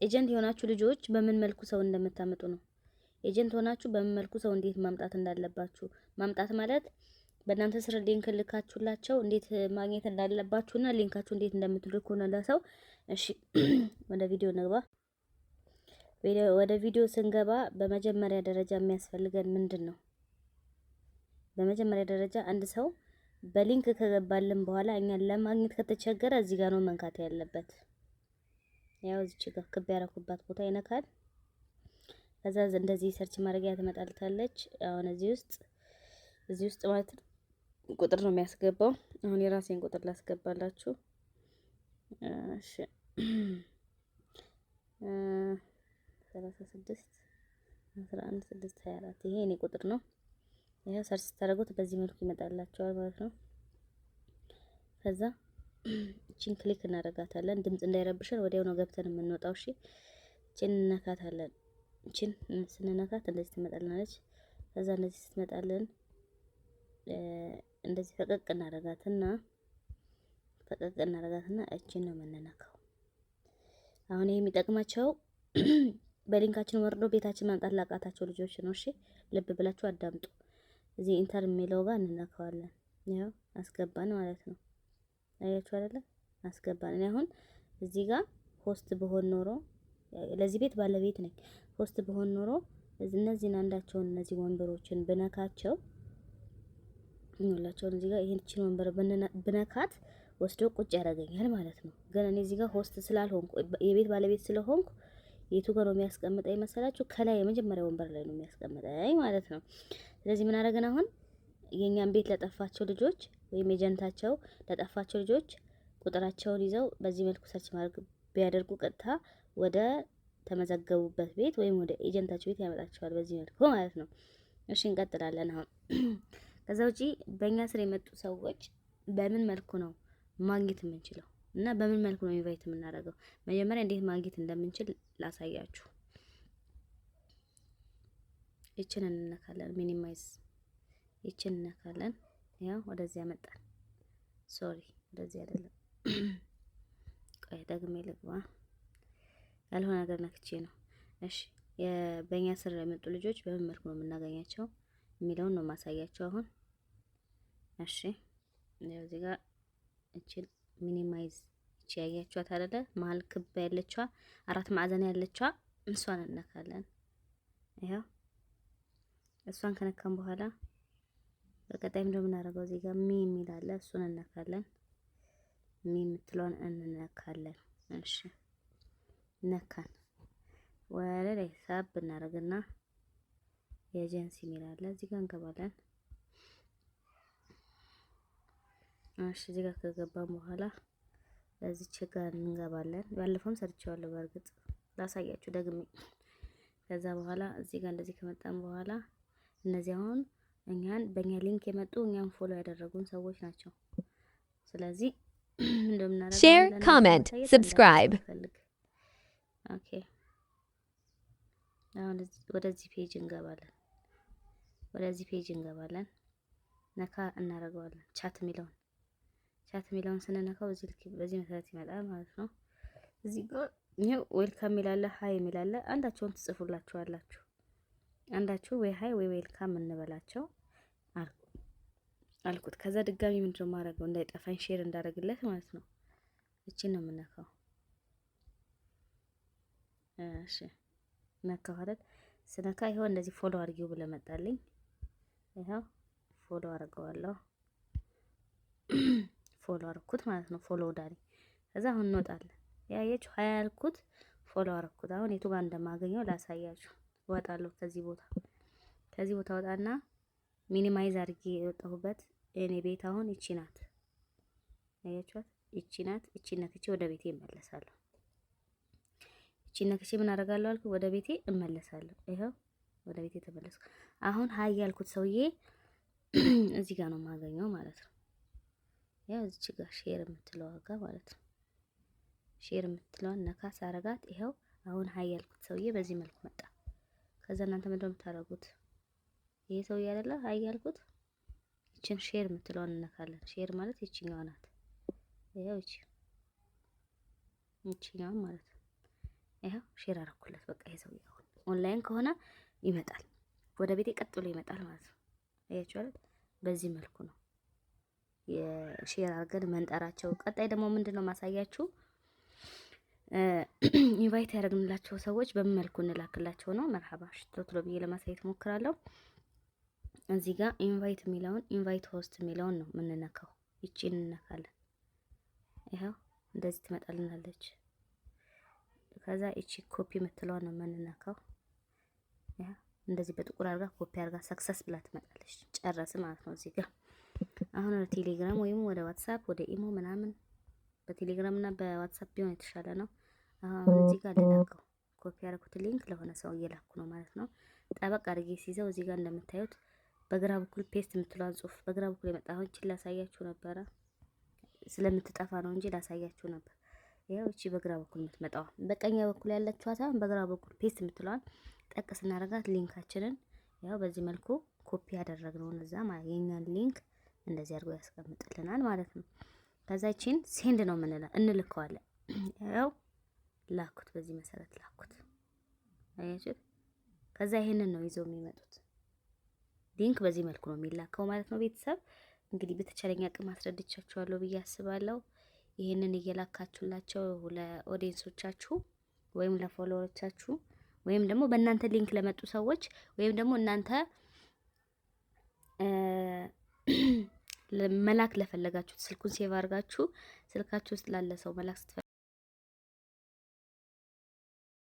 ኤጀንት የሆናችሁ ልጆች በምን መልኩ ሰው እንደምታመጡ ነው። ኤጀንት ሆናችሁ በምን መልኩ ሰው እንዴት ማምጣት እንዳለባችሁ ማምጣት ማለት በእናንተ ስር ሊንክ ልካችሁላቸው እንዴት ማግኘት እንዳለባችሁና ሊንካችሁ እንዴት እንደምትልኩ ነው ለሰው። እሺ ወደ ቪዲዮ እንግባ። ወደ ቪዲዮ ስንገባ በመጀመሪያ ደረጃ የሚያስፈልገን ምንድነው? በመጀመሪያ ደረጃ አንድ ሰው በሊንክ ከገባልን በኋላ እኛን ለማግኘት ከተቸገረ እዚህ ጋር ነው መንካት ያለበት። ያው እዚህ ጋር ክብ ያረኩባት ቦታ ይነካል። ከዛ እንደዚህ ሰርች ማድረጊያ ትመጣልታለች። አሁን እዚህ ውስጥ ማለት ቁጥር ነው የሚያስገባው። አሁን የራሴን ቁጥር ላስገባላችሁ። እሺ 36 11 624 ይሄ እኔ ቁጥር ነው። ይሄ ሰርች ታደርጉት በዚህ መልኩ ይመጣላችኋል ማለት ነው። ከዛ እቺን ክሊክ እናደርጋታለን። ድምጽ እንዳይረብሽን ወዲያው ነው ገብተን የምንወጣው። እሺ እቺን እንነካታለን። እቺን ስንነካት እንደዚህ ትመጣልናለች። ከዛ እንደዚህ ስትመጣልን እንደዚህ ፈቀቅ እናደርጋትና እቺን ነው የምንነካው። አሁን ይሄ የሚጠቅማቸው በሊንካችን ወርዶ ቤታችን ማምጣት ላቃታቸው ልጆች ነው። እሺ ልብ ብላችሁ አዳምጡ። እዚህ ኢንተር የሚለው ጋር እንነካዋለን። ያው አስገባን ማለት ነው። አያችሁ አይደለ? አስገባን። እኔ አሁን እዚህ ጋር ሆስት በሆን ኖሮ ለዚህ ቤት ባለቤት ነኝ። ሆስት በሆን ኖሮ እነዚህን አንዳቸውን እነዚህ ወንበሮችን ብነካቸው ሁላቸውን እዚህ ጋር ይሄን ወንበር ብነካት ወስዶ ቁጭ ያደርገኛል ማለት ነው። ግን እኔ እዚህ ጋር ሆስት ስላልሆንኩ የቤት ባለቤት ስለሆንኩ የቱ ጋር ነው የሚያስቀምጠኝ መሰላችሁ? ከላይ የመጀመሪያ ወንበር ላይ ነው የሚያስቀምጠኝ ማለት ነው። ስለዚህ ምን አደረግን አሁን የኛን ቤት ለጠፋቸው ልጆች ወይም ኤጀንታቸው ለጠፋቸው ልጆች ቁጥራቸውን ይዘው በዚህ መልኩ ሰርች ማድረግ ቢያደርጉ ቀጥታ ወደ ተመዘገቡበት ቤት ወይም ወደ ኤጀንታቸው ቤት ያመጣቸዋል በዚህ መልኩ ማለት ነው። እሺ እንቀጥላለን አሁን። ከዛ ውጪ በእኛ ስር የመጡ ሰዎች በምን መልኩ ነው ማግኘት የምንችለው እና በምን መልኩ ነው ኢንቫይት የምናደርገው? መጀመሪያ እንዴት ማግኘት እንደምንችል ላሳያችሁ። እቺን እንነካለን፣ ሚኒማይዝ እቺን እንነካለን። ያው ወደዚህ ያመጣል። ሶሪ ወደዚህ አይደለም። ቆይ ደግሜ ልግባ። ያልሆነ ነገር ነክቼ ነው። እሺ በእኛ ስር የመጡ ልጆች በምን መልኩ ነው የምናገኛቸው የሚለውን ነው ማሳያቸው አሁን። እሺ ያው እዚህ ጋር እቺን ሚኒማይዝ እቺ ያያችኋት አይደለ? መሀል ክብ ያለችዋ አራት ማዕዘን ያለችዋ እሷን እንነካለን። ይሄው እሷን ከነካን በኋላ በቀጣይ ምንድነው የምናደርገው? እዚህ ጋር ሚ የሚል አለ። እሱን እንነካለን። ሚ የምትለውን እንነካለን። እሺ ነካን። ወደ ላይ ሳብ እናደርግና የኤጀንሲ የሚል አለ። እዚህ ጋር እንገባለን። እሺ እዚህ ጋር ከገባን በኋላ በዚች ጋር እንገባለን። ባለፈውም ሰርቼዋለሁ በእርግጥ ላሳያችሁ ደግሜ። ከዛ በኋላ እዚህ ጋር እንደዚህ ከመጣን በኋላ እነዚህ አሁን እኛን በእኛ ሊንክ የመጡ እኛን ፎሎ ያደረጉን ሰዎች ናቸው። ስለዚህ እንደምናደርገው share, comment, subscribe. ኦኬ አሁን ወደዚህ ፔጅ እንገባለን። ነካ እናደርገዋለን። ቻት የሚለውን ስንነካው በዚህ መሰረት ይመጣል ማለት ነው። እዚህ ጋር ይሄው ዌልካም ይላል፣ ሃይ ይላል። አንዳቸውን ትጽፉላችኋላችሁ። አንዳችሁ ወይ ሃይ ወይ ዌልካም እንበላቸው አልኩት። ከዛ ድጋሚ ምንድነው ማድረገው እንዳይጠፋኝ ሼር እንዳደርግለት ማለት ነው። እቺን ነው የምነካው። እሺ ነካው አይደል? ስነካ ይሄው እንደዚህ ፎሎ አድርጊው ብለ መጣልኝ። ይሄው ፎሎ አድርገዋለሁ። ፎሎ አድርኩት ማለት ነው። ፎሎ ዳሪ። ከዛ አሁን እንወጣለን። ያያችሁ ሃይ ያልኩት ፎሎ አድርኩት። አሁን የቱ ጋር እንደማገኘው ላሳያችሁ። ወጣለሁ ከዚህ ቦታ ወጣና ሚኒማይዝ አድርጌ የወጣሁበት እኔ ቤት አሁን እቺ ናት። አያችኋት? እቺ ናት። እቺ ነክቼ ወደ ቤቴ እመለሳለሁ። እቺ ነክቼ ምን አደርጋለሁ አልኩ? ወደ ቤቴ እመለሳለሁ። ይሄው ወደ ቤቴ ተመለስኩ። አሁን ሃይ ያልኩት ሰውዬ እዚህ ጋር ነው የማገኘው ማለት ነው። ያው እዚች ጋር ሼር የምትለው ዋጋ ማለት ነው። ሼር የምትለውን ነካ ሳረጋት ይሄው አሁን ሃይ ያልኩት ሰውዬ በዚህ መልኩ መጣ። ከዛ እናንተ ምንድነው የምታደርጉት? ይሄ ሰውዬ አይደለ ሃይ ያልኩት? እቺን ሼር የምትለውን እንነካለን። ሼር ማለት እቺኛዋ ናት። ይሄው እቺኛዋ ማለት ነው። ይሄው ሼር አደረኩለት። በቃ ይሄ ሰው አሁን ኦንላይን ከሆነ ይመጣል፣ ወደ ቤቴ ቀጥ ብሎ ይመጣል ማለት ነው። አያችሁ አይደል? በዚህ መልኩ ነው የሼር አድርገን መንጠራቸው። ቀጣይ ደግሞ ምንድነው ማሳያችሁ ኢንቫይት ያደረግንላቸው ሰዎች በምን መልኩ እንላክላቸው ነው። መርሐባ ቶሎ ብዬ ለማሳየት ሞክራለሁ። እዚህ ጋር ኢንቫይት የሚለውን ኢንቫይት ሆስት የሚለውን ነው የምንነካው። ይቺን እንነካለን። ይሄው እንደዚህ ትመጣልናለች። ከዛ እቺ ኮፒ የምትለውን ነው የምንነካው። ያ እንደዚህ በጥቁር አድርጋ ኮፒ አድርጋ ሰክሰስ ብላ ትመጣለች። ጨረስ ማለት ነው። እዚህ ጋር አሁን ወደ ቴሌግራም ወይም ወደ ዋትስአፕ ወደ ኢሞ ምናምን በቴሌግራም እና በዋትስአፕ ቢሆን የተሻለ ነው። አሁን እዚህ ጋር ልላከው ኮፒ ያደረኩት ሊንክ ለሆነ ሰው እየላኩ ነው ማለት ነው። ጠበቅ አድርጌ ሲይዘው እዚህ ጋር እንደምታዩት በግራ በኩል ፔስት የምትለዋን ጽሁፍ በግራ በኩል የመጣ አሁን እቺ ላሳያችሁ ነበረ ስለምትጠፋ ነው እንጂ ላሳያችሁ ነበር። ያው እቺ በግራ በኩል የምትመጣው በቀኝ በኩል ያለችው አታም በግራ በኩል ፔስት የምትለዋን ጠቅስ እናደርጋት ሊንካችንን ያው በዚህ መልኩ ኮፒ ያደረግነውን እዛ ማለት የኛን ሊንክ እንደዚህ አድርጎ ያስቀምጥልናል ማለት ነው። ከዛ እቺን ሴንድ ነው እንልከዋለን። ያው ላኩት፣ በዚህ መሰረት ላኩት። አያችሁ? ከዛ ይሄንን ነው ይዘው የሚመጡት። ሊንክ በዚህ መልኩ ነው የሚላከው ማለት ነው። ቤተሰብ እንግዲህ በተቻለኝ አቅም አስረድቻችኋለሁ ብዬ አስባለሁ። ይሄንን እየላካችሁላቸው ለኦዲየንሶቻችሁ ወይም ለፎሎወሮቻችሁ ወይም ደግሞ በእናንተ ሊንክ ለመጡ ሰዎች ወይም ደግሞ እናንተ መላክ ለፈለጋችሁት ስልኩን ሴቭ አድርጋችሁ ስልካችሁ ውስጥ ላለ ሰው መላክ ስትፈልጉ